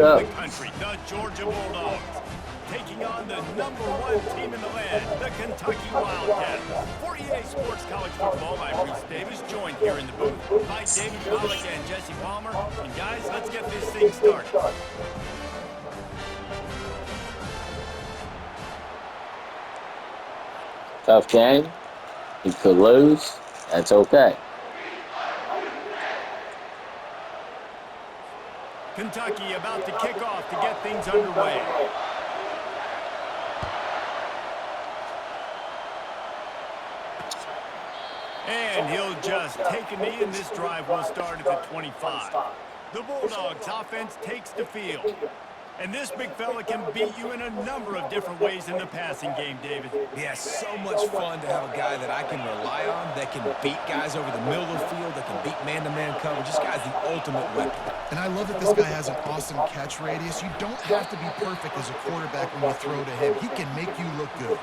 the country, the Georgia Bulldogs, taking on the #1 team in the land, the Kentucky Wildcats. For EA Sports College Football, I'm Reese Davis, joined here in the booth by David Pollock and Jesse Palmer. And guys, let's get this thing started. Tough game. He could lose. That's okay. Kentucky about to kick off to get things underway. And he'll just take a knee, and this drive will start at the 25. The Bulldogs offense takes the field. And this big fella can beat you in a number of different ways in the passing game, David. Yeah, so much fun to have a guy that I can rely on, that can beat guys over the middle of the field, that can beat man-to-man coverage. This guy's the ultimate weapon. And I love that this guy has an awesome catch radius. You don't have to be perfect as a quarterback when you throw to him. He can make you look good.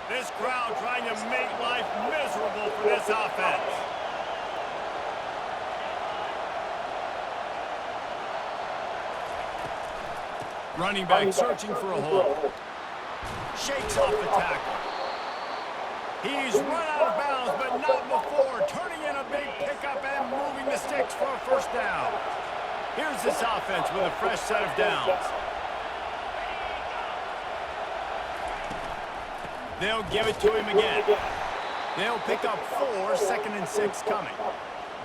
This crowd trying to make life miserable for this offense. Running back searching for a hole. Shakes off the tackle. He's run out of bounds, but not before. Turning in a big pickup and moving the sticks for a first down. Here's this offense with a fresh set of downs. They'll give it to him again. They'll pick up 4, 2nd and 6 coming.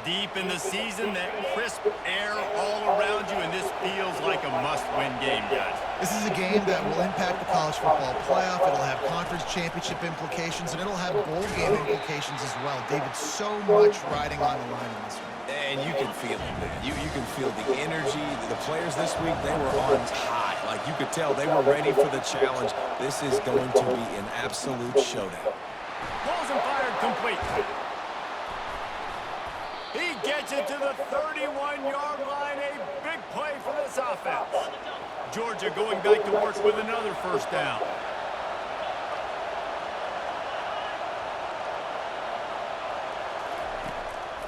Deep in the season, that crisp air all around you, and this feels like a must-win game, guys. This is a game that will impact the college football playoff. It'll have conference championship implications, and it'll have bowl game implications as well. David, so much riding on the line in this one. And you can feel it, man. You can feel the energy. The players this week, they were on high. Like, you could tell they were ready for the challenge. This is going to be an absolute showdown. Balls and fired complete. He gets it to the 31-yard line. A big play for this offense. Georgia going back to work with another first down.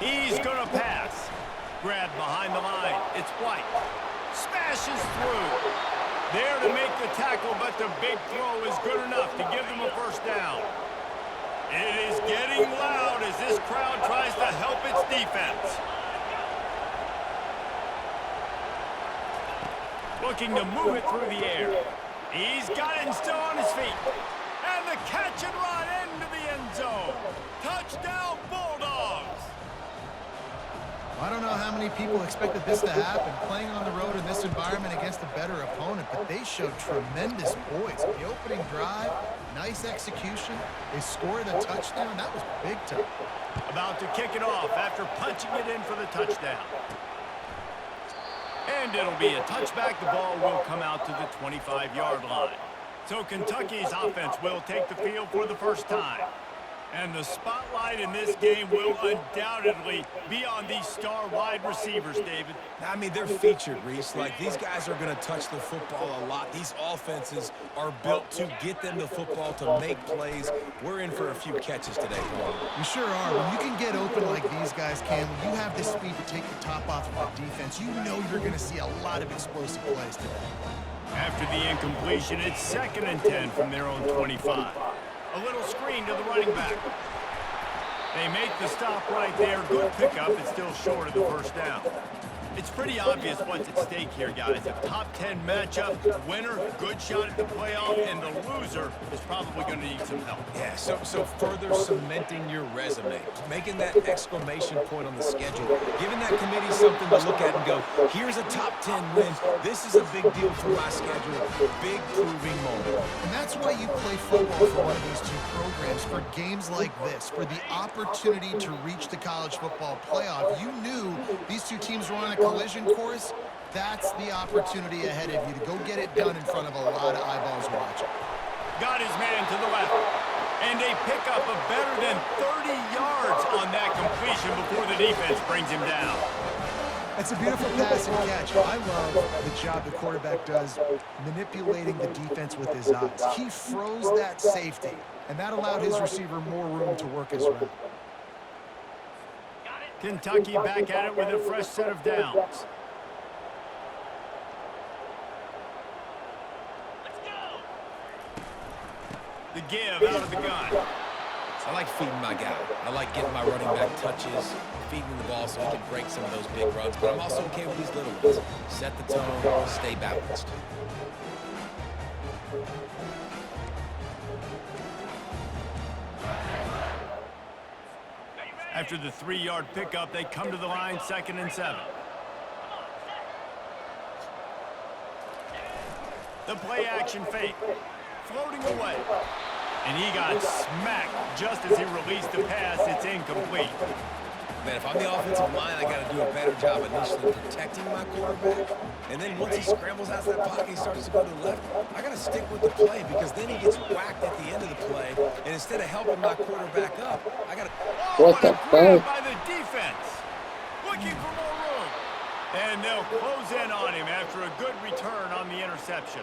He's going to pass. Grabbed behind the line. It's White. Smashes through. There to make the tackle, but the big throw is good enough to give them a first down. It is getting loud as this crowd tries to help its defense. Looking to move it through the air. He's got it and still on his feet. And the catch and run into the end zone. Touchdown, Bulldogs! I don't know how many people expected this to happen, playing on the road in this environment against a better opponent, but they showed tremendous poise. The opening drive, nice execution. They scored a touchdown. That was big time. About to kick it off after punching it in for the touchdown. And it'll be a touchback. The ball will come out to the 25-yard line. So Kentucky's offense will take the field for the first time. And the spotlight in this game will undoubtedly be on these star wide receivers, David. I mean, they're featured, Reese. Like, these guys are going to touch the football a lot. These offenses are built to get them the football, to make plays. We're in for a few catches today, Paul. You sure are. When you can get open like these guys can, when you have the speed to take the top off of the defense, you know you're going to see a lot of explosive plays today. After the incompletion, it's 2nd and 10 from their own 25. A little screen to the running back. They make the stop right there. Good pickup. It's still short of the first down. It's pretty obvious what's at stake here, guys. A top 10 matchup, winner, good shot at the playoff, and the loser is probably going to need some help. Yeah, so further cementing your resume, making that exclamation point on the schedule, giving that committee something to look at and go, here's a top 10 win. This is a big deal for my schedule. Big proving moment. And that's why you play football for one of these two programs, for games like this, for the opportunity to reach the college football playoff. You knew these two teams were on a collision course. That's the opportunity ahead of you to go get it done in front of a lot of eyeballs watching. Got his man to the left. And a pickup of better than 30 yards on that completion before the defense brings him down. It's a beautiful pass and catch. I love the job the quarterback does manipulating the defense with his eyes. He froze that safety, and that allowed his receiver more room to work his route. Kentucky back at it with a fresh set of downs. The give out of the gun. I like feeding my guy. I like getting my running back touches, feeding him the ball so he can break some of those big runs. But I'm also okay with these little ones. Set the tone, stay balanced. After the 3-yard pickup, they come to the line, 2nd and 7. The play action fake. Floating away. And he got smacked just as he released the pass. It's incomplete. Man, if I'm the offensive line, I got to do a better job initially protecting my quarterback. And then once he scrambles out of that pocket, he starts to go to the left, I got to stick with the play because then he gets whacked at the end of the play. And instead of helping my quarterback up, I got to... Oh, what a grab by the defense. Looking for more room. And they'll close in on him after a good return on the interception.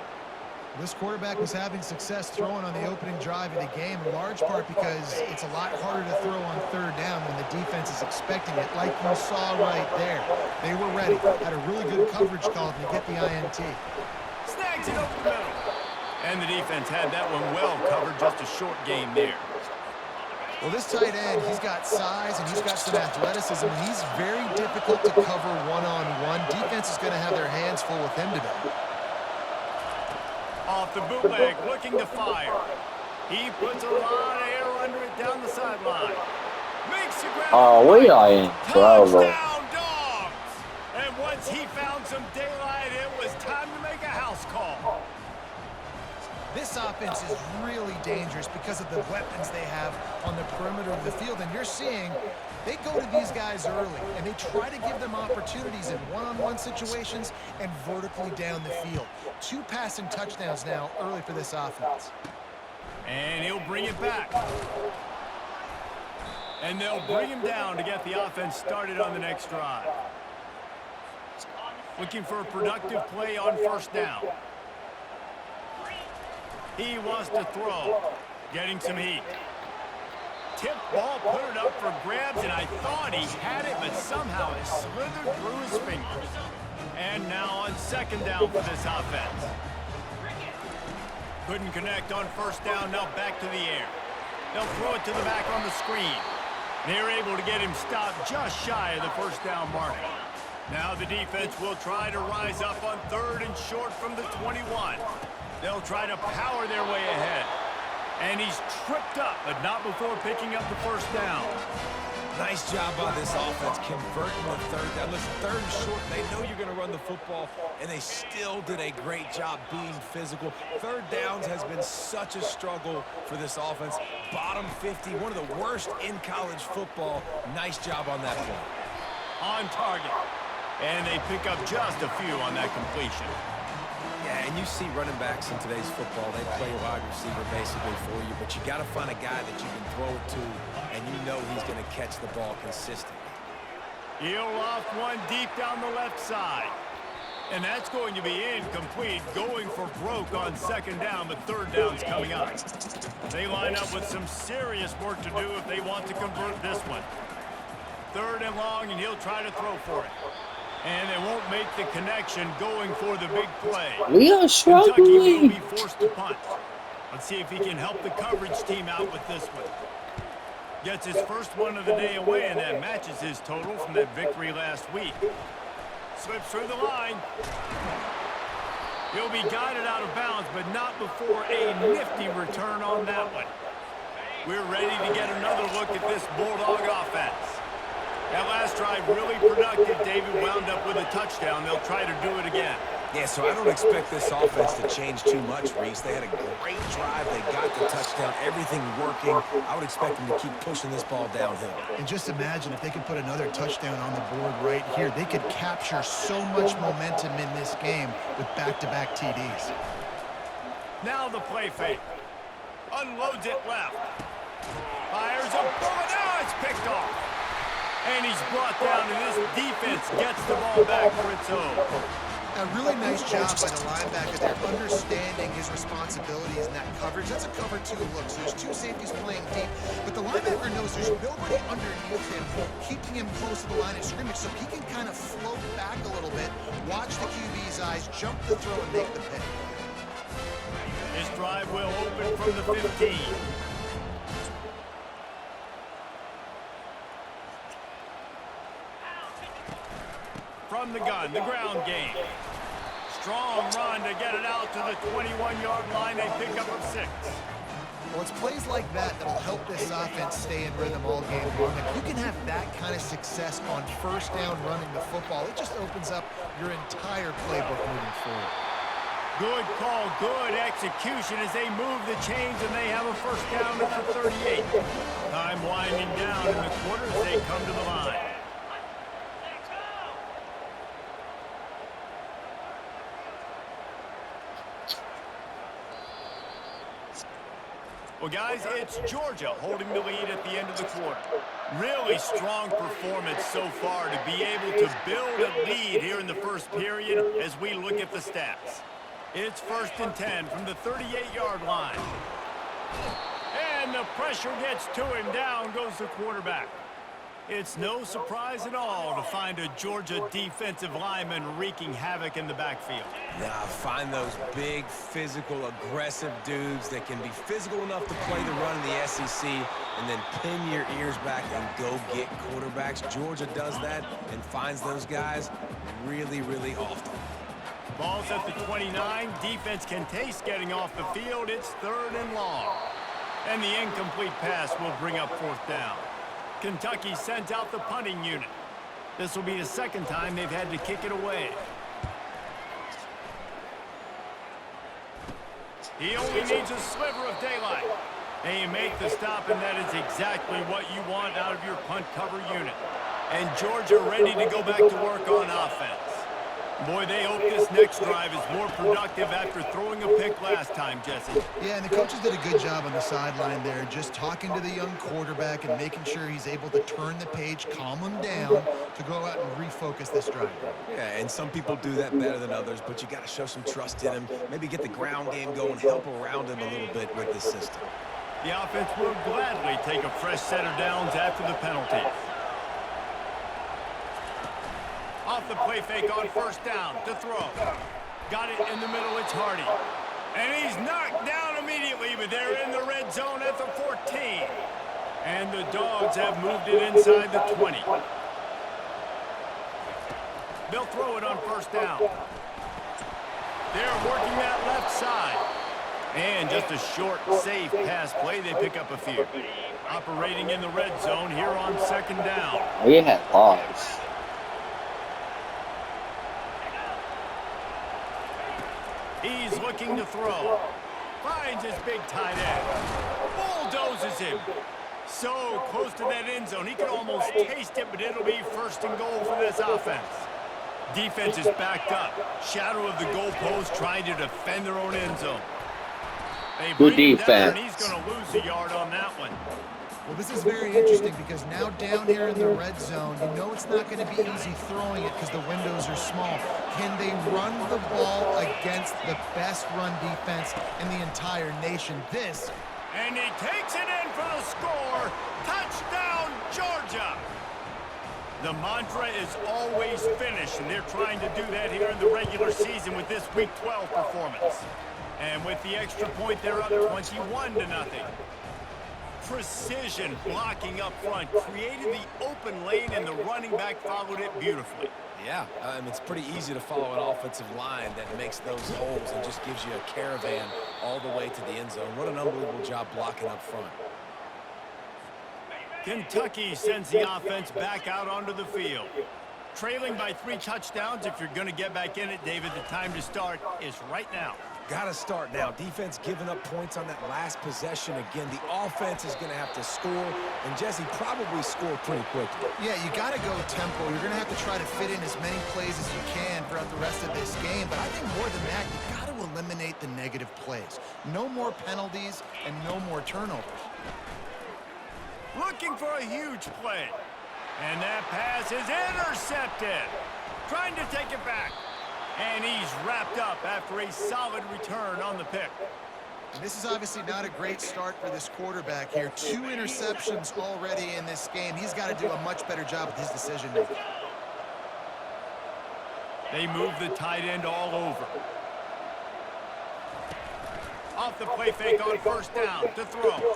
This quarterback was having success throwing on the opening drive of the game, in large part because it's a lot harder to throw on 3rd down when the defense is expecting it, like you saw right there. They were ready, had a really good coverage call to get the INT. Snags it over the middle. And the defense had that one well covered, just a short game there. Well, this tight end, he's got size and he's got some athleticism. He's very difficult to cover one-on-one. Defense is going to have their hands full with him today. Off the bootleg, looking to fire. He puts a lot of air under it down the sideline. Makes the ground. Oh, we are in trouble. Touchdown, Dogs! And once he found some daylight, it was time to make a house call. This offense is really dangerous because of the weapons they have on the perimeter of the field. And you're seeing they go to these guys early, and they try to give them opportunities in one-on-one situations and vertically down the field. 2 passing touchdowns now early for this offense. And he'll bring it back. And they'll bring him down to get the offense started on the next drive. Looking for a productive play on 1st down. He wants to throw. Getting some heat. Tip ball, put it up for grabs, and I thought he had it, but somehow it slithered through his fingers. And now on 2nd down for this offense. Couldn't connect on 1st down, now back to the air. They'll throw it to the back on the screen. They're able to get him stopped just shy of the 1st down mark. Now the defense will try to rise up on 3rd and short from the 21. They'll try to power their way ahead. And he's tripped up, but not before picking up the 1st down. Nice job by this offense converting the 3rd down. Listen, 3rd and short, they know you're going to run the football, and they still did a great job being physical. 3rd downs has been such a struggle for this offense. Bottom 50, one of the worst in college football. Nice job on that play. On target. And they pick up just a few on that completion. Yeah, and you see running backs in today's football, they play wide receiver basically for you, but you got to find a guy that you can throw it to, and you know he's going to catch the ball consistently. He'll loft one deep down the left side. And that's going to be incomplete, going for broke on 2nd down, but 3rd down's coming up. They line up with some serious work to do if they want to convert this one. 3rd and long, and he'll try to throw for it. And they won't make the connection going for the big play. We are Kentucky will struggling. be forced to punt. Let's see if he can help the coverage team out with this one. Gets his first one of the day away, and that matches his total from that victory last week. Slips through the line. He'll be guided out of bounds, but not before a nifty return on that one. We're ready to get another look at this Bulldog offense. That last drive really productive. David wound up with a touchdown. They'll try to do it again. Yeah, so I don't expect this offense to change too much, Reese. They had a great drive. They got the touchdown. Everything working. I would expect them to keep pushing this ball downhill. And just imagine if they could put another touchdown on the board right here. They could capture so much momentum in this game with back-to-back TDs. Now the play fake. Unloads it left. Fires a bullet. Now it's picked off. And he's brought down, and this defense gets the ball back for its own. A really nice job by the linebacker there, understanding his responsibilities in that coverage. That's a cover 2 look, so there's 2 safeties playing deep. But the linebacker knows there's nobody underneath him, keeping him close to the line of scrimmage, so he can kind of float back a little bit, watch the QB's eyes, jump the throw, and make the pick. This drive will open from the 15. From the gun, the ground game. Strong run to get it out to the 21-yard line. They pick up a 6. Well, it's plays like that that'll help this offense stay in rhythm all game long. If you can have that kind of success on first down running the football, it just opens up your entire playbook moving forward. Good call, good execution as they move the chains and they have a first down at the 38. Time winding down in the quarter as they come to the line. Well, guys, it's Georgia holding the lead at the end of the quarter. Really strong performance so far to be able to build a lead here in the first period as we look at the stats. It's 1st and 10 from the 38-yard line. And the pressure gets to him. Down goes the quarterback. It's no surprise at all to find a Georgia defensive lineman wreaking havoc in the backfield. Yeah, find those big, physical, aggressive dudes that can be physical enough to play the run in the SEC and then pin your ears back and go get quarterbacks. Georgia does that and finds those guys really, really often. Ball's at the 29. Defense can taste getting off the field. It's 3rd and long. And the incomplete pass will bring up 4th down. Kentucky sends out the punting unit. This will be the 2nd time they've had to kick it away. He only needs a sliver of daylight. They make the stop, and that is exactly what you want out of your punt cover unit. And Georgia ready to go back to work on offense. Boy, they hope this next drive is more productive after throwing a pick last time, Jesse. Yeah, and the coaches did a good job on the sideline there, just talking to the young quarterback and making sure he's able to turn the page, calm him down to go out and refocus this drive. Yeah, and some people do that better than others, but you got to show some trust in him. Maybe get the ground game going, help around him a little bit with this system. The offense will gladly take a fresh set of downs after the penalty. Off the play fake on 1st down to throw. Got it in the middle, it's Hardy. And he's knocked down immediately, but they're in the red zone at the 14. And the Dogs have moved it inside the 20. They'll throw it on 1st down. They're working that left side. And just a short, safe pass play, they pick up a few. Operating in the red zone here on 2nd down. We had logs. He's looking to throw. Finds his big tight end. Bulldozes him. So close to that end zone. He could almost taste it, but it'll be 1st and goal for this offense. Defense is backed up. Shadow of the goalpost trying to defend their own end zone. They bring him down, and he's going to lose a yard on that one. Well, this is very interesting because now down here in the red zone, you know it's not going to be easy throwing it because the windows are small. Can they run the ball against the best run defense in the entire nation? And he takes it in for the score. Touchdown, Georgia. The mantra is always finish, and they're trying to do that here in the regular season with this Week 12 performance. And with the extra point, they're up 21-0. Precision blocking up front, created the open lane, and the running back followed it beautifully. Yeah, it's pretty easy to follow an offensive line that makes those holes and just gives you a caravan all the way to the end zone. What an unbelievable job blocking up front. Kentucky sends the offense back out onto the field. Trailing by 3 touchdowns. If you're going to get back in it, David, the time to start is right now. Got to start now. Defense giving up points on that last possession. Again, the offense is going to have to score, and Jesse probably score pretty quickly. Yeah, you got to go tempo. You're going to have to try to fit in as many plays as you can throughout the rest of this game, but I think more than that, you got to eliminate the negative plays. No more penalties and no more turnovers. Looking for a huge play. And that pass is intercepted. Trying to take it back. And he's wrapped up after a solid return on the pick. And this is obviously not a great start for this quarterback here. 2 interceptions already in this game. He's got to do a much better job with his decision-making. They move the tight end all over. off the play fake on first down to throw.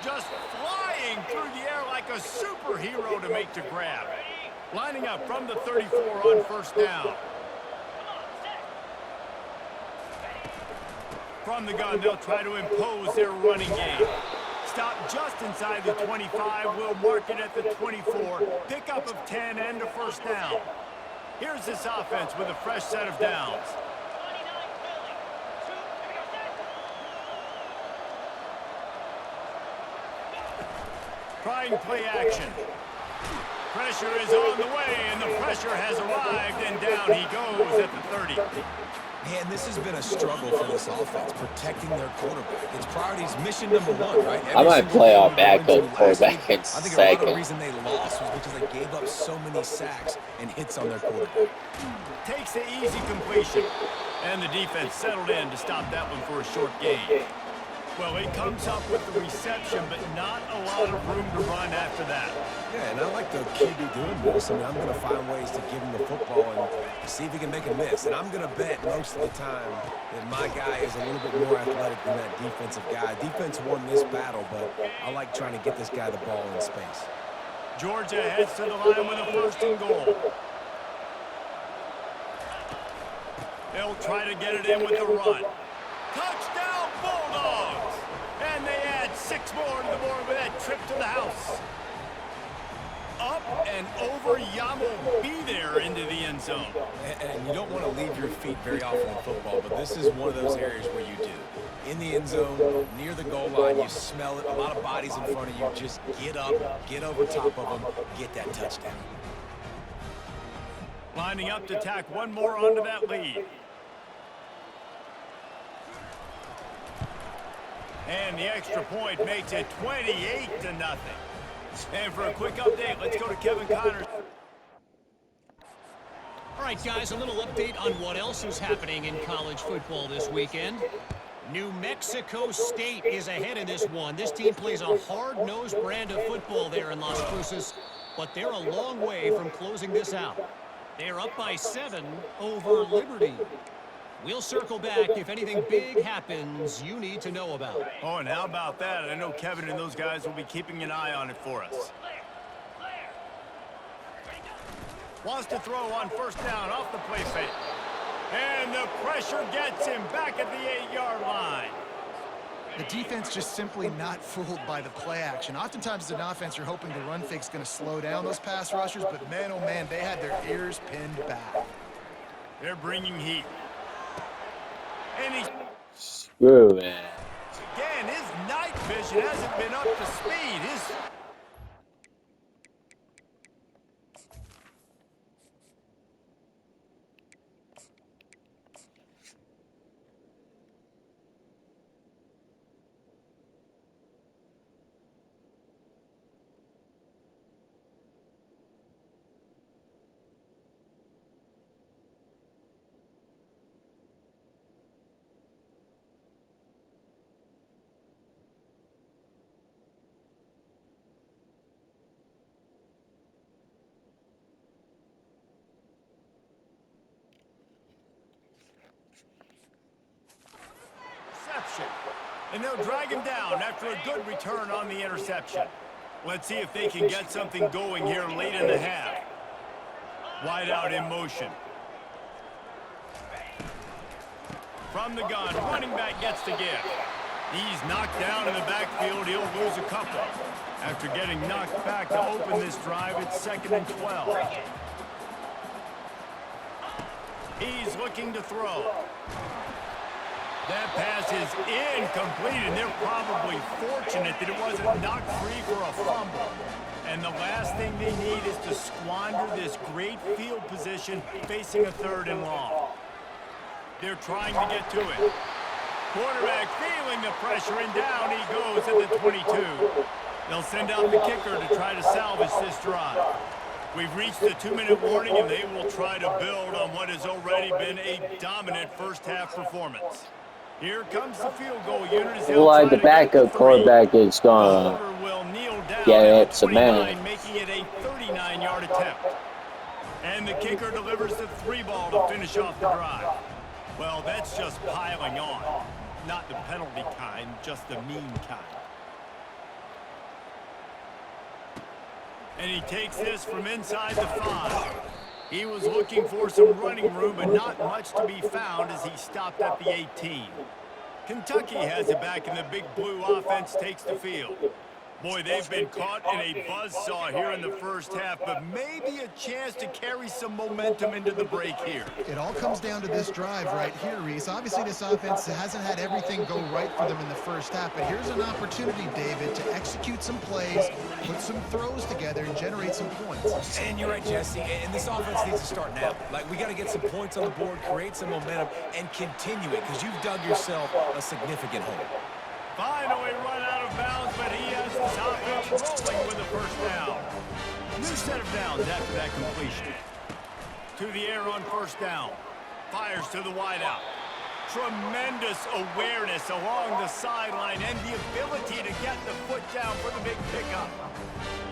Just flying through the air like a superhero to make the grab. Lining up from the 34 on first down. From the gun, they'll try to impose their running game. Stop just inside the 25. We'll mark it at the 24. Pickup of 10 and a first down. Here's this offense with a fresh set of downs. Trying play action. Pressure is on the way, and the pressure has arrived, and down he goes at the 30. Man, this has been a struggle for this offense, protecting their quarterback. It's priorities mission number one, right? I might play our backup quarterback in I think a lot of the second. reason they lost was because they gave up so many sacks and hits on their quarterback. Takes the easy completion, and the defense settled in to stop that one for a short gain. Well, he comes up with the reception, but not a lot of room to run after that. Yeah, and I like the QB doing this. I mean, I'm going to find ways to give him the football and see if he can make a miss. And I'm going to bet most of the time that my guy is a little bit more athletic than that defensive guy. Defense won this battle, but I like trying to get this guy the ball in space. Georgia heads to the line with a first and goal. They'll try to get it in with the run. Touchdown, Bulldogs! And they add 6 more to the board with that trip to the house. Up and over, Yam will be there into the end zone. And you don't want to leave your feet very often in football, but this is one of those areas where you do. In the end zone, near the goal line, you smell it. A lot of bodies in front of you. Just get up, get over top of them, get that touchdown. Lining up to tack one more onto that lead. And the extra point makes it 28-0. And for a quick update, let's go to Kevin Connors. All right, guys, a little update on what else is happening in college football this weekend. New Mexico State is ahead in this one. This team plays a hard-nosed brand of football there in Las Cruces, but they're a long way from closing this out. They're up by 7 over Liberty. We'll circle back if anything big happens you need to know about. Oh, and how about that? I know Kevin and those guys will be keeping an eye on it for us. Wants to throw on first down off the play fake. And the pressure gets him back at the 8-yard line. The defense just simply not fooled by the play action. Oftentimes as an offense, you're hoping the run fake's going to slow down those pass rushers, but man, oh man, they had their ears pinned back. They're bringing heat. And he's... Screw it. Again, his night vision hasn't been up to speed. His... And they'll drag him down after a good return on the interception. Let's see if they can get something going here late in the half. Wide out in motion. From the gun, running back gets the give. He's knocked down in the backfield. He'll lose a couple. After getting knocked back to open this drive, it's 2nd and 12. He's looking to throw. That pass is incomplete, and they're probably fortunate that it wasn't knocked free for a fumble. And the last thing they need is to squander this great field position facing a 3rd and long. They're trying to get to it. Quarterback feeling the pressure, and down he goes at the 22. They'll send out the kicker to try to salvage this drive. We've reached the 2-minute warning, and they will try to build on what has already been a dominant first-half performance. Here comes the field goal unit. Like the backup quarterback is gonna get it to man. Making it a 39-yard attempt. And the kicker delivers the 3 ball to finish off the drive. Well, that's just piling on. not the penalty kind, just the mean kind. And he takes this from inside the 5. He was looking for some running room, but not much to be found as he stopped at the 18. Kentucky has it back, and the big blue offense takes the field. Boy, they've been caught in a buzzsaw here in the first half, but maybe a chance to carry some momentum into the break here. It all comes down to this drive right here, Reese. Obviously, this offense hasn't had everything go right for them in the first half, but here's an opportunity, David, to execute some plays, put some throws together, and generate some points. And you're right, Jesse, and this offense needs to start now. Like, we got to get some points on the board, create some momentum, and continue it, because you've dug yourself a significant hole. Finally run out of bounds, but he has his offense rolling with a first down. New set of downs after that completion. To the air on first down. Fires to the wideout. Tremendous awareness along the sideline and the ability to get the foot down for the big pickup.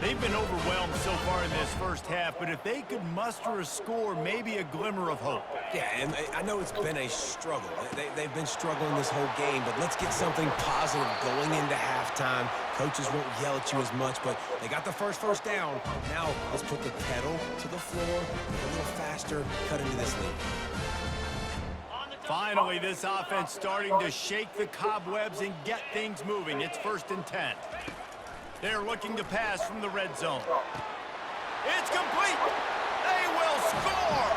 They've been overwhelmed so far in this first half, but if they could muster a score, maybe a glimmer of hope. Yeah, and I know it's been a struggle. They've been struggling this whole game, but let's get something positive going into halftime. Coaches won't yell at you as much, but they got the first down. Now let's put the pedal to the floor, a little faster, cut into this lead. Finally, this offense starting to shake the cobwebs and get things moving. It's 1st and 10. They're looking to pass from the red zone. It's complete. They will score.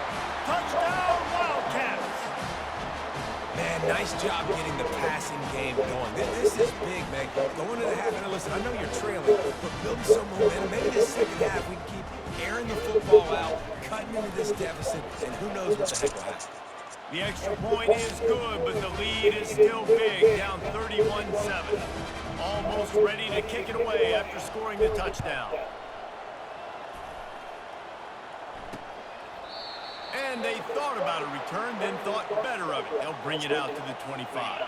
Touchdown, Wildcats. Man, nice job getting the passing game going. This is big, man. Going to the half, and listen, I know you're trailing, but building some momentum. Maybe this second half we can keep airing the football out, cutting into this deficit, and who knows what the heck will happen. The extra point is good, but the lead is still big, down 31-7. Almost ready to kick it away after scoring the touchdown. And they thought about a return, then thought better of it. They'll bring it out to the 25.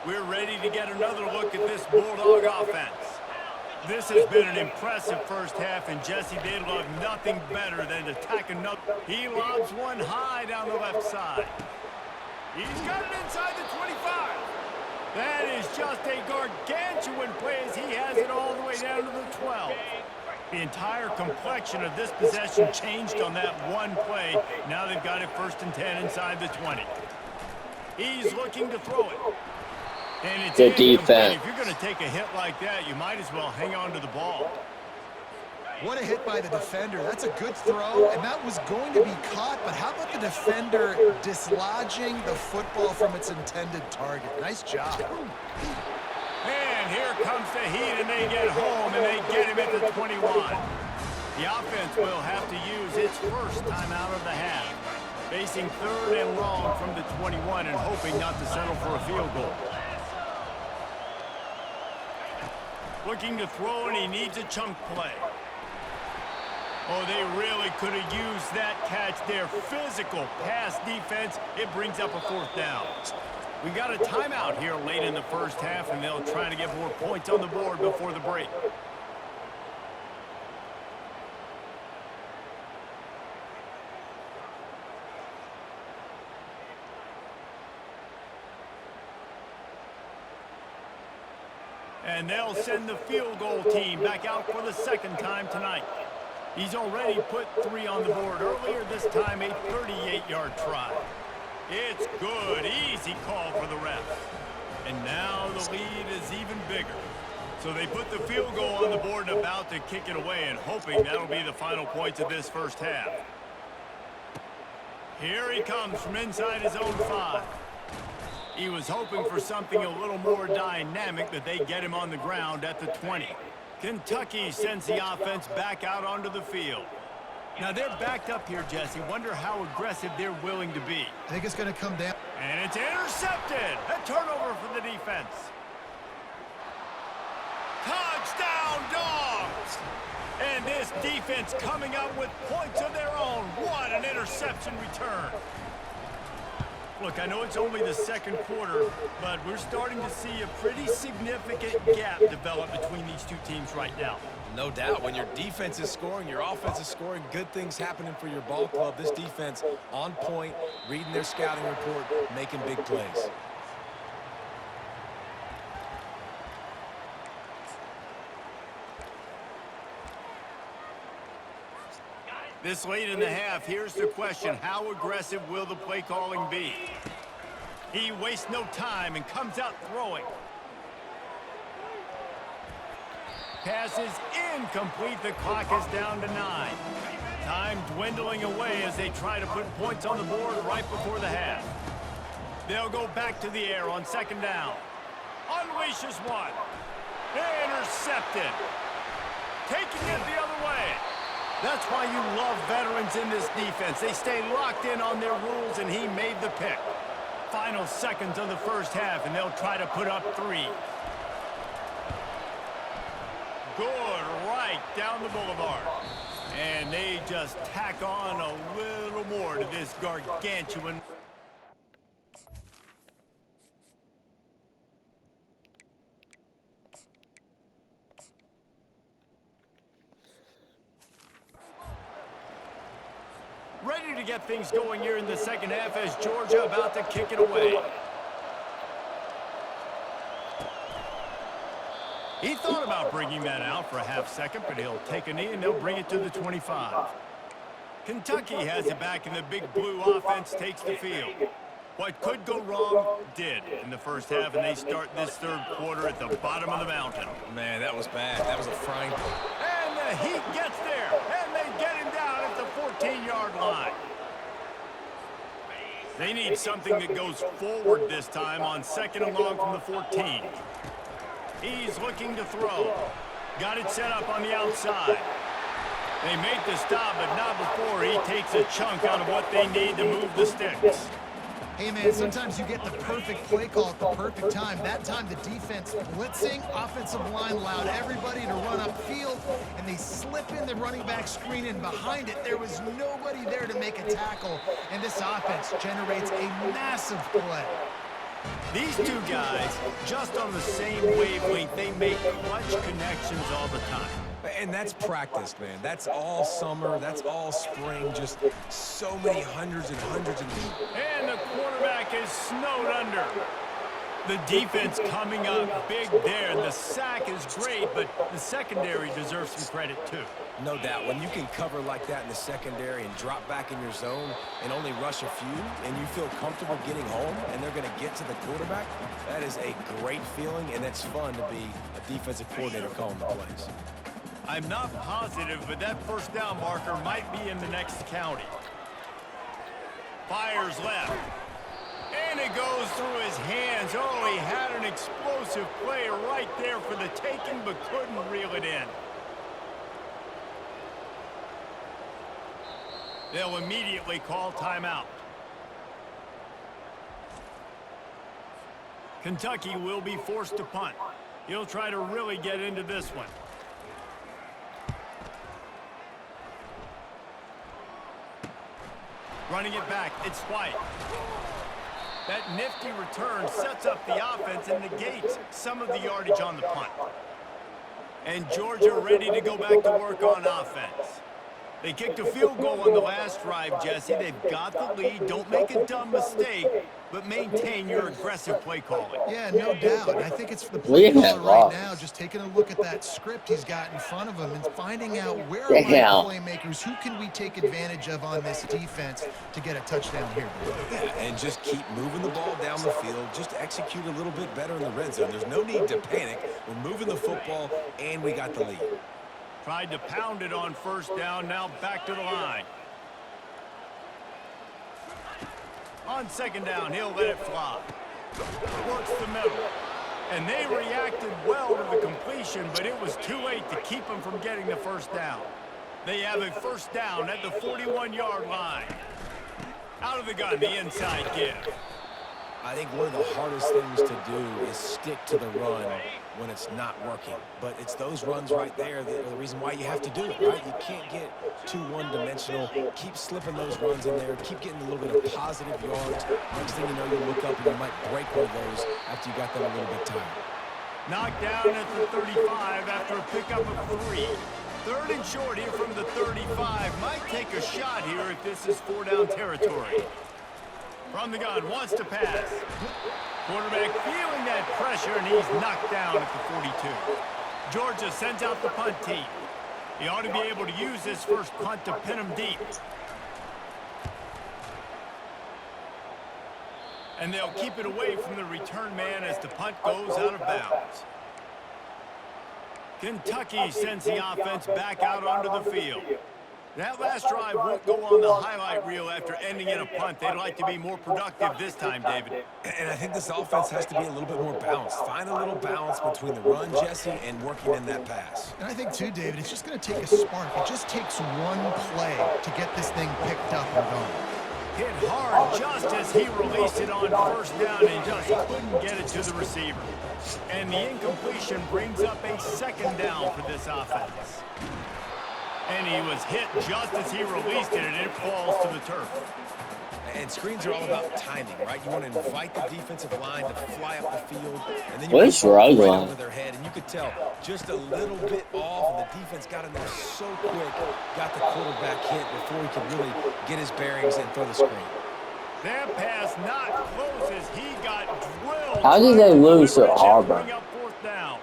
We're ready to get another look at this Bulldog offense. This has been an impressive first half, and Jesse, they love nothing better than to tack another. He lobs one high down the left side. He's got it inside the 25. That is just a gargantuan play as he has it all the way down to the 12. The entire complexion of this possession changed on that one play. Now they've got it 1st and 10 inside the 20. He's looking to throw it. And it's good defense. If you're going to take a hit like that, you might as well hang on to the ball. What a hit by the defender. That's a good throw, and that was going to be caught, but how about the defender dislodging the football from its intended target? Nice job. And here comes the heat, and they get home, and they get him at the 21. The offense will have to use its first timeout of the half, facing 3rd and long from the 21 and hoping not to settle for a field goal. Looking to throw, and he needs a chunk play. Oh, they really could have used that catch there. Physical pass defense. It brings up a 4th down. We got a timeout here late in the first half, and they'll try to get more points on the board before the break. And they'll send the field goal team back out for the 2nd time tonight. He's already put 3 on the board earlier, this time a 38-yard try. It's good, easy call for the refs. And now the lead is even bigger. So they put the field goal on the board and about to kick it away, and hoping that'll be the final points of this first half. Here he comes from inside his own 5. He was hoping for something a little more dynamic, but they get him on the ground at the 20. Kentucky sends the offense back out onto the field. Now they're backed up here, Jesse. Wonder how aggressive they're willing to be. I think it's going to come down. And it's intercepted. A turnover for the defense. Touchdown, Dogs! And this defense coming up with points of their own. What an interception return. Look, I know it's only the 2nd quarter, but we're starting to see a pretty significant gap develop between these two teams right now. No doubt. When your defense is scoring, your offense is scoring, good things happening for your ball club. This defense on point, reading their scouting report, making big plays. This late in the half, here's the question. How aggressive will the play calling be? He wastes no time and comes out throwing. Pass is incomplete. The clock is down to 9. Time dwindling away as they try to put points on the board right before the half. They'll go back to the air on second down. Unleashes one. Intercepted. Taking it the other way. That's why you love veterans in this defense. They stay locked in on their rules, and he made the pick. Final seconds of the first half, and they'll try to put up 3. Good right down the boulevard. And they just tack on a little more to this gargantuan. Ready to get things going here in the second half as Georgia about to kick it away. He thought about bringing that out for a half second, but he'll take a knee and they'll bring it to the 25. Kentucky has it back and the big blue offense takes the field. What could go wrong did in the first half, and they start this third quarter at the bottom of the mountain. Man, that was bad. That was a frying pan. And the Heat gets there, and they get him down at the 14-yard line. They need something that goes forward this time on second and long from the 14. He's looking to throw. Got it set up on the outside. They make the stop, but not before he takes a chunk out of what they need to move the sticks. Hey, man, sometimes you get the perfect play call at the perfect time. That time, the defense blitzing, offensive line allowed everybody to run upfield, and they slip in the running back screen, and behind it, there was nobody there to make a tackle, and this offense generates a massive play. These two guys, just on the same wavelength, they make clutch connections all the time. And that's practice, man. That's all summer. That's all spring. Just so many hundreds and hundreds of And the quarterback is snowed under. The defense coming up big there. And the sack is great, but the secondary deserves some credit too. No doubt. When you can cover like that in the secondary and drop back in your zone and only rush a few, and you feel comfortable getting home, and they're going to get to the quarterback, that is a great feeling, and it's fun to be a defensive coordinator calling the plays. I'm not positive, but that first down marker might be in the next county. Fires left. And it goes through his hands. Oh, he had an explosive play right there for the taking, but couldn't reel it in. They'll immediately call timeout. Kentucky will be forced to punt. He'll try to really get into this one. Running it back, it's White. That nifty return sets up the offense and negates some of the yardage on the punt. And Georgia ready to go back to work on offense. They kicked a field goal on the last drive, Jesse. They've got the lead. Don't make a dumb mistake, but maintain your aggressive play calling. Yeah, no doubt. I think it's the play caller right now just taking a look at that script he's got in front of him and finding out where are my playmakers, who can we take advantage of on this defense to get a touchdown here. Yeah, and just keep moving the ball down the field. Just execute a little bit better in the red zone. There's no need to panic. We're moving the football, and we got the lead. Tried to pound it on first down, now back to the line. On second down, he'll let it fly. Works the middle. And they reacted well to the completion, but it was too late to keep them from getting the first down. They have a first down at the 41-yard line. Out of the gun, the inside give. I think one of the hardest things to do is stick to the run when it's not working. But it's those runs right there that are the reason why you have to do it, right? You can't get too one-dimensional. Keep slipping those runs in there. Keep getting a little bit of positive yards. Next thing you know, you look up and you might break one of those after you got them a little bit tired. Knocked down at the 35 after a pickup of 3. Third and short here from the 35. Might take a shot here if this is 4-down territory. From the gun, wants to pass. Quarterback feeling that pressure, and he's knocked down at the 42. Georgia sends out the punt team. He ought to be able to use this first punt to pin him deep. And they'll keep it away from the return man as the punt goes out of bounds. Kentucky sends the offense back out onto the field. That last drive won't go on the highlight reel after ending in a punt. They'd like to be more productive this time, David. And I think this offense has to be a little bit more balanced. Find a little balance between the run, Jesse, and working in that pass. And I think, too, David, it's just going to take a spark. It just takes one play to get this thing picked up and going. Hit hard just as he released it on first down and just couldn't get it to the receiver. And the incompletion brings up a second down for this offense. And he was hit just as he released it, and it falls to the turf. And screens are all about timing, right? You want to invite the defensive line to fly up the field, and then you What's put it right right on? over their head, and you could tell just a little bit off, and the defense got in there so quick, got the quarterback hit before he could really get his bearings and throw the screen. That pass not close as he got drilled. How did they lose to Auburn? Bring up fourth down.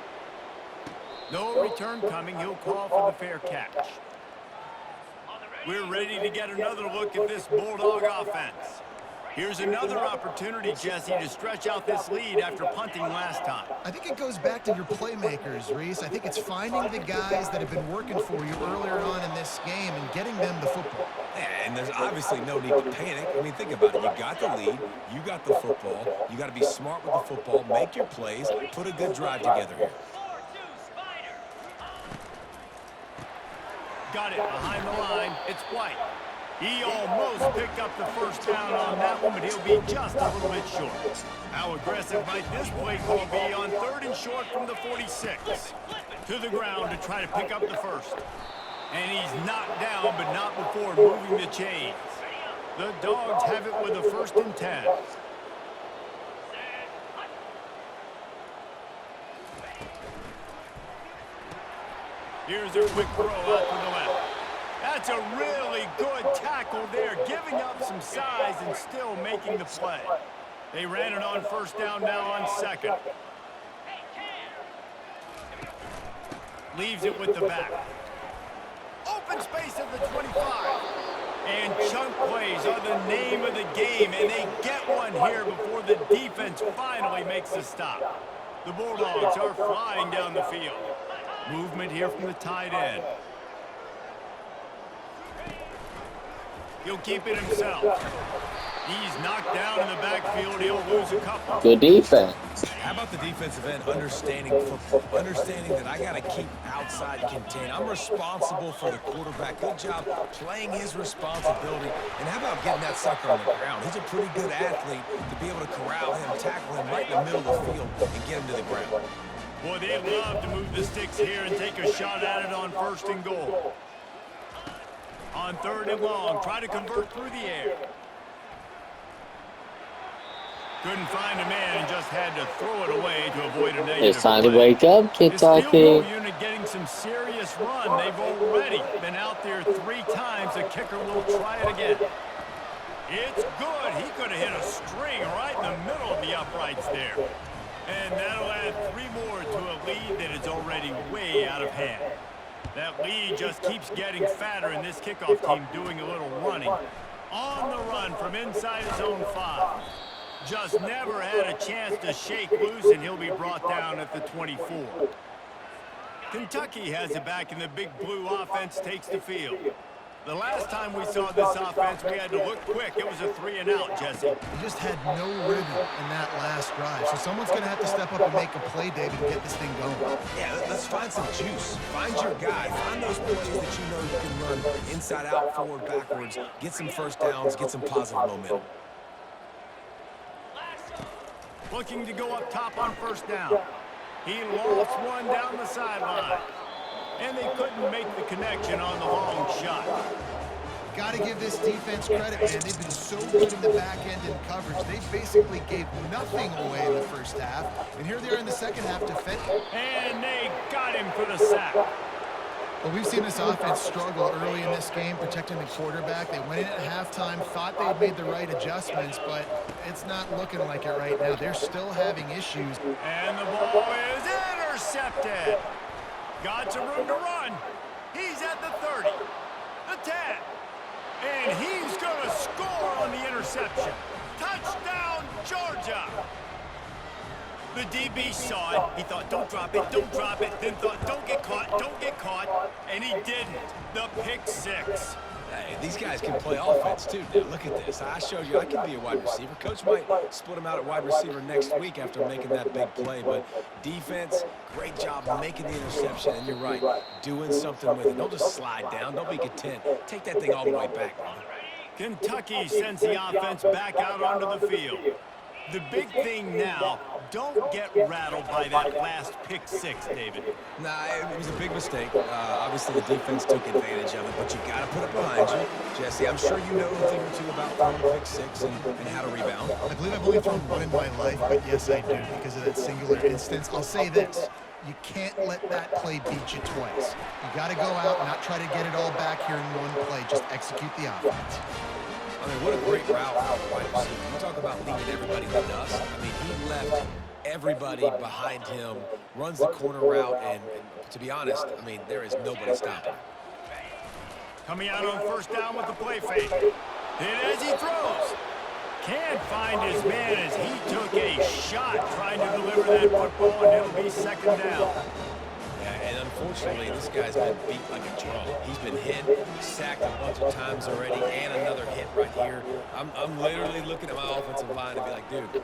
No return coming. He'll call for the fair catch. We're ready to get another look at this Bulldog offense. Here's another opportunity, Jesse, to stretch out this lead after punting last time. I think it goes back to your playmakers, Reese. I think it's finding the guys that have been working for you earlier on in this game and getting them the football. And there's obviously no need to panic. I mean, think about it. You got the lead. You got the football. You got to be smart with the football. Make your plays. Put a good drive together here. Got it behind the line. It's White. He almost picked up the first down on that one, but he'll be just a little bit short. How aggressive might this play call be on 3rd and short from the 46? To the ground to try to pick up the first. And he's knocked down, but not before moving the chains. The Dogs have it with a 1st and 10. Here's a quick throw out to the left. That's a really good tackle there, giving up some size and still making the play. They ran it on first down, now on 2nd. Leaves it with the back. Open space at the 25. And chunk plays are the name of the game, and they get one here before the defense finally makes a stop. The Bulldogs are flying down the field. Movement here from the tight end. He'll keep it himself. He's knocked down in the backfield. He'll lose a couple. Good defense. How about the defensive end understanding football? Understanding that I got to keep outside contain. I'm responsible for the quarterback. Good job playing his responsibility. And how about getting that sucker on the ground? He's a pretty good athlete to be able to corral him, tackle him right in the middle of the field, and get him to the ground. Boy, they love to move the sticks here and take a shot at it on 1st and goal. On 3rd and long, try to convert through the air. Couldn't find a man and just had to throw it away to avoid a negative It's time to play. wake up, This field Kentucky. goal unit getting some serious run. They've already been out there 3 times. The kicker will try it again. It's good. He could have hit a string right in the middle of the uprights there. And that'll add 3 more to a lead that is already way out of hand. That lead just keeps getting fatter, and this kickoff team doing a little running. On the run from inside his own 5. Just never had a chance to shake loose, and he'll be brought down at the 24. Kentucky has it back, and the big blue offense takes the field. The last time we saw this offense, we had to look quick. It was a 3-and-out, Jesse. He just had no rhythm in that last drive. So someone's going to have to step up and make a play, David, and get this thing going. Yeah, let's find some juice. Find your guy. Find those plays that you know you can run inside out, forward, backwards. Get some first downs. Get some positive momentum. Looking to go up top on 1st down. He lofts one down the sideline. And they couldn't make the connection on the long shot. Got to give this defense credit, man. They've been so good in the back end in coverage. They basically gave nothing away in the first half. And here they are in the second half defending. And they got him for the sack. Well, we've seen this offense struggle early in this game, protecting the quarterback. They went in at halftime, thought they had made the right adjustments, but it's not looking like it right now. They're still having issues. And the ball is intercepted. Got some room to run. He's at the 10. And he's going to score on the interception. Touchdown, Georgia. The DB saw it. He thought, don't drop it, don't drop it. Then thought, don't get caught. And he didn't. The pick six. Hey, these guys can play offense, too. Now, look at this. I showed you I can be a wide receiver. Coach might split them out at wide receiver next week after making that big play. But defense, great job making the interception. And you're right, doing something with it. Don't just slide down. Don't be content. Take that thing all the way back, brother. Kentucky sends the offense back out onto the field. The big thing now, don't get rattled by that last pick six, David. Nah, it was a big mistake. Obviously, the defense took advantage of it, but you got to put it behind you. Jesse, I'm sure you know a thing or two about throwing pick six and how to rebound. I believe I've only thrown one in my life, but yes, I do, because of that singular instance. I'll say this. You can't let that play beat you twice. You got to go out and not try to get it all back here in one play. Just execute the offense. I mean, what a great route for the wide receiver. You talk about leaving everybody in the dust. I mean, he left everybody behind him, runs the corner route, and to be honest, I mean, there is nobody stopping. Coming out on first down with the play fake. And as he throws, can't find his man as he took a shot trying to deliver that football, and it'll be second down. Yeah, and unfortunately, this guy's been beat like a drum. He's been hit, sacked a bunch of times already, and another hit right here. I'm literally looking at my offensive line and be like, dude.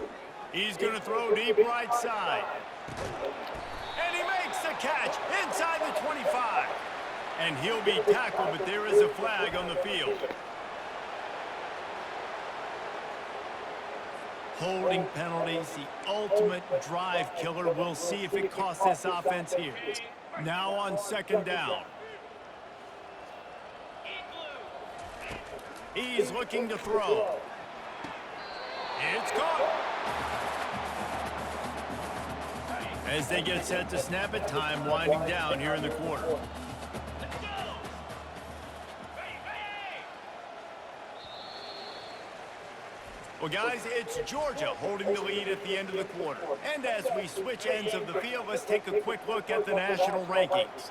He's going to throw deep right side. And he makes the catch inside the 25. And he'll be tackled, but there is a flag on the field. Holding penalties, the ultimate drive killer. We'll see if it costs this offense here. Now on second down. He's looking to throw. It's caught. As they get set to snap it, time winding down here in the quarter. Well, guys, it's Georgia holding the lead at the end of the quarter. And as we switch ends of the field, let's take a quick look at the national rankings.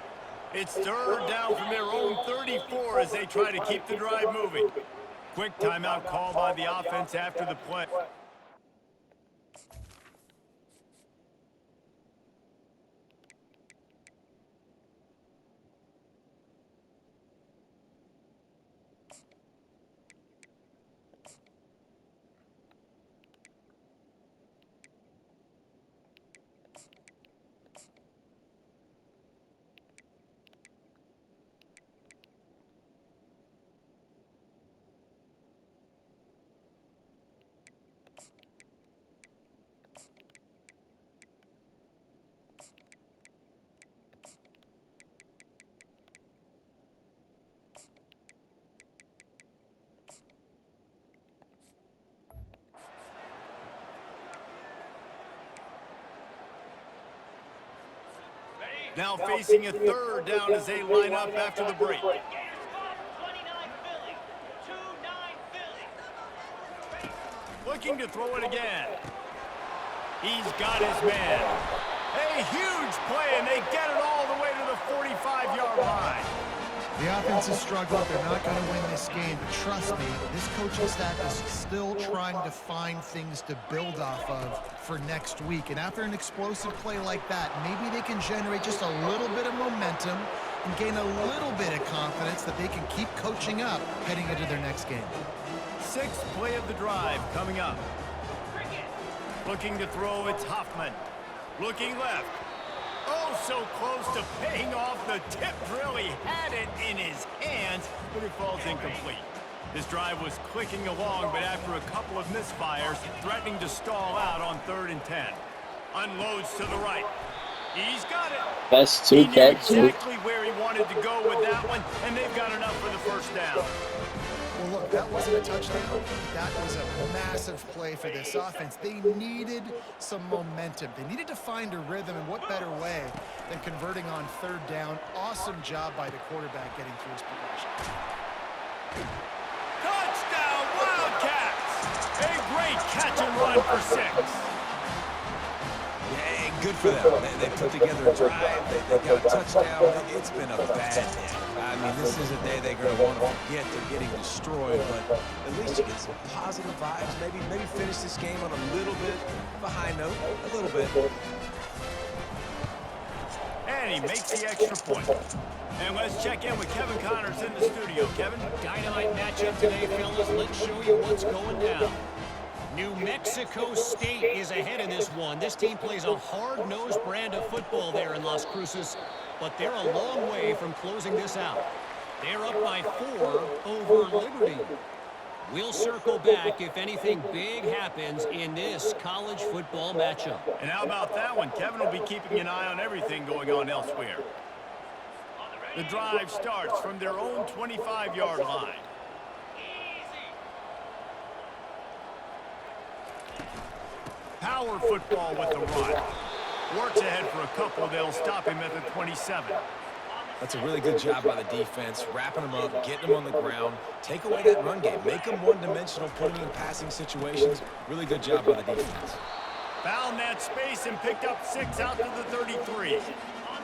It's third down from their own 34 as they try to keep the drive moving. Quick timeout called by the offense after the play. Now facing a third down as they line up after the break. Looking to throw it again. He's got his man. A huge play, and they get it all the way to the 45-yard line. The offense has struggled. They're not going to win this game, but trust me, this coaching staff is still trying to find things to build off of for next week. And after an explosive play like that, maybe they can generate just a little bit of momentum and gain a little bit of confidence that they can keep coaching up heading into their next game. Sixth play of the drive coming up. Looking to throw, it's Hoffman. Looking left. Oh, so close to paying off the tip drill. He had it in his hands, but it falls incomplete. This drive was clicking along, but after a couple of misfires, threatening to stall out on 3rd and 10. Unloads to the right. He's got it. That's two He knew catches. exactly where he wanted to go with that one, and they've got enough for the first down. Well, look, that wasn't a touchdown. That was a massive play for this offense. They needed some momentum. They needed to find a rhythm, and what better way than converting on 3rd down. Awesome job by the quarterback getting through his progression. Touchdown, Wildcats! A great catch and run for 6. Yeah, Good for them. They put together a drive. They got a touchdown. It's been a bad day. I mean, this is a day they're going to want to forget. They're getting destroyed, but at least you get some positive vibes. Maybe finish this game on a little bit of a high note. A little bit. And he makes the extra point. And let's check in with Kevin Connors in the studio. Kevin? Dynamite matchup today, fellas. Let's show you what's going down. New Mexico State is ahead in this one. This team plays a hard-nosed brand of football there in Las Cruces, but they're a long way from closing this out. They're up by 4 over Liberty. We'll circle back if anything big happens in this college football matchup. And how about that one? Kevin will be keeping an eye on everything going on elsewhere. The drive starts from their own 25-yard line. Power football with the run. Works ahead for a couple. They'll stop him at the 27. That's a really good job by the defense, wrapping them up, getting them on the ground. Take away that run game. Make them one-dimensional, put them in passing situations. Really good job by the defense. Found that space and picked up 6 out to the 33.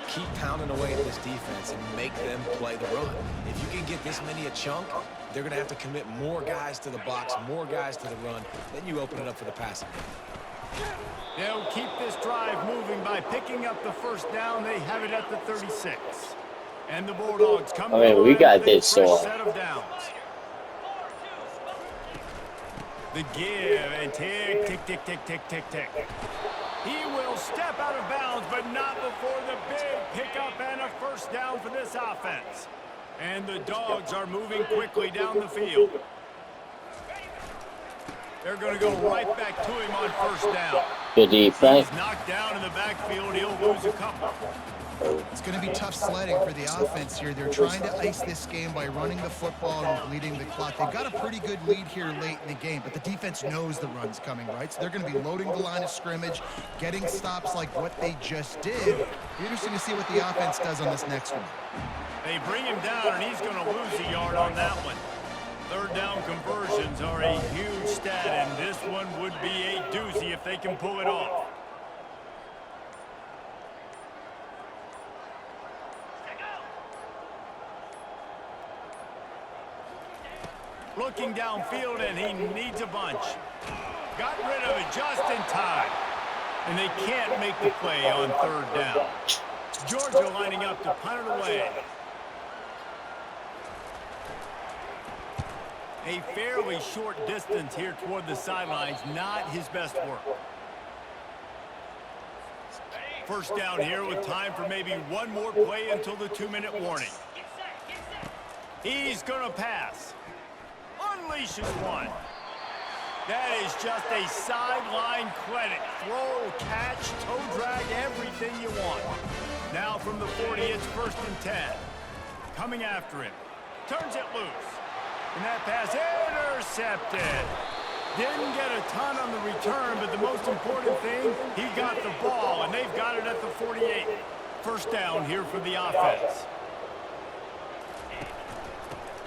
Keep pounding away at this defense and make them play the run. If you can get this many a chunk, they're going to have to commit more guys to the box, more guys to the run. Then you open it up for the passing game. They'll keep this drive moving by picking up the first down. They have it at the 36. And the Bulldogs come we got this set of downs. The give and tick, tick, tick, tick, tick, tick, tick. He will step out of bounds, but not before the big pickup and a first down for this offense. And the Dogs are moving quickly down the field. They're going to go right back to him on first down. Good defense. He's knocked down in the backfield. He'll lose a couple. It's going to be tough sledding for the offense here. They're trying to ice this game by running the football and bleeding the clock. They've got a pretty good lead here late in the game, but the defense knows the run's coming, right? So they're going to be loading the line of scrimmage, getting stops like what they just did. It'll be interesting to see what the offense does on this next one. They bring him down, and he's going to lose a yard on that one. Third down conversions are a huge stat, and this one would be a doozy if they can pull it off. Looking downfield, and he needs a bunch. Got rid of it just in time. And they can't make the play on third down. Georgia lining up to punt it away. A fairly short distance here toward the sidelines, not his best work. First down here with time for maybe one more play until the 2-minute warning. He's going to pass. Unleashes one. That is just a sideline credit. Throw, catch, toe drag, everything you want. Now from the 40, it's 1st and 10. Coming after him. Turns it loose. And that pass intercepted. Didn't get a ton on the return, but the most important thing, he got the ball, and they've got it at the 48. First down here for the offense.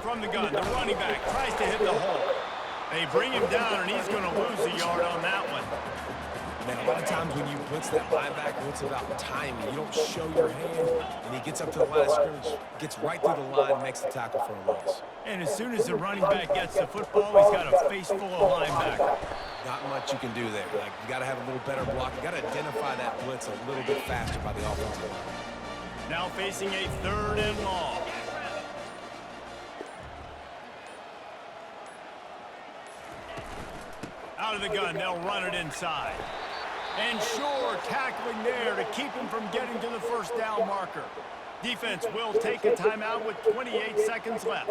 From the gun, the running back tries to hit the hole. They bring him down, and he's going to lose a yard on that one. Man, a lot of times when you blitz that linebacker, it's about timing. You don't show your hand, and he gets up to the line of scrimmage, gets right through the line, makes the tackle for a loss. And as soon as the running back gets the football, he's got a face full of linebacker. Not much you can do there. Like, you got to have a little better block. You got to identify that blitz a little bit faster by the offensive line. Now facing a 3rd and long. Out of the gun, they'll run it inside. And sure, tackling there to keep him from getting to the first down marker. Defense will take a timeout with 28 seconds left.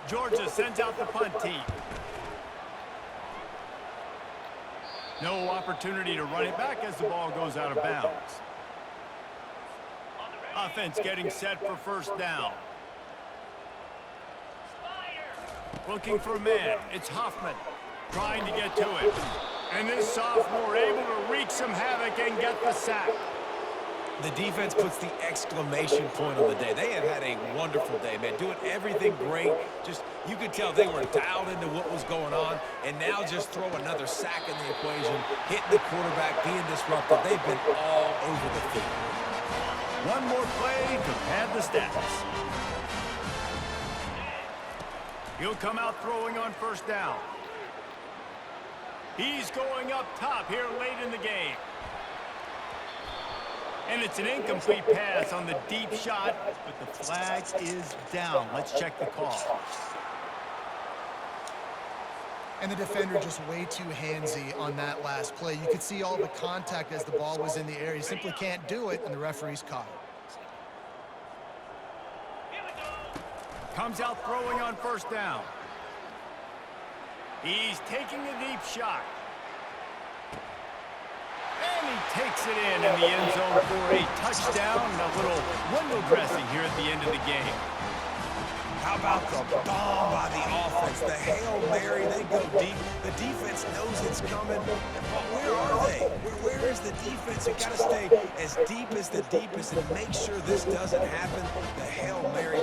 Georgia sends out the punt team. No opportunity to run it back as the ball goes out of bounds. Offense getting set for first down. Looking for a man. It's Hoffman trying to get to it. And this sophomore able to wreak some havoc and get the sack. The defense puts the exclamation point on the day. They have had a wonderful day, man, doing everything great. Just, you could tell they were dialed into what was going on, and now just throw another sack in the equation, hitting the quarterback, being disruptive. They've been all over the field. One more play to pad the stats. He'll come out throwing on first down. He's going up top here late in the game. And it's an incomplete pass on the deep shot, but the flag is down. Let's check the call. And the defender just way too handsy on that last play. You could see all the contact as the ball was in the air. He simply can't do it, and the referee's caught it. Comes out throwing on first down. He's taking a deep shot. And he takes it in the end zone for a touchdown. A little window dressing here at the end of the game. How about the bomb by the offense? The Hail Mary, they go deep. The defense knows it's coming. But where are they? Where is the defense? You got to stay as deep as the deepest and make sure this doesn't happen. The Hail Mary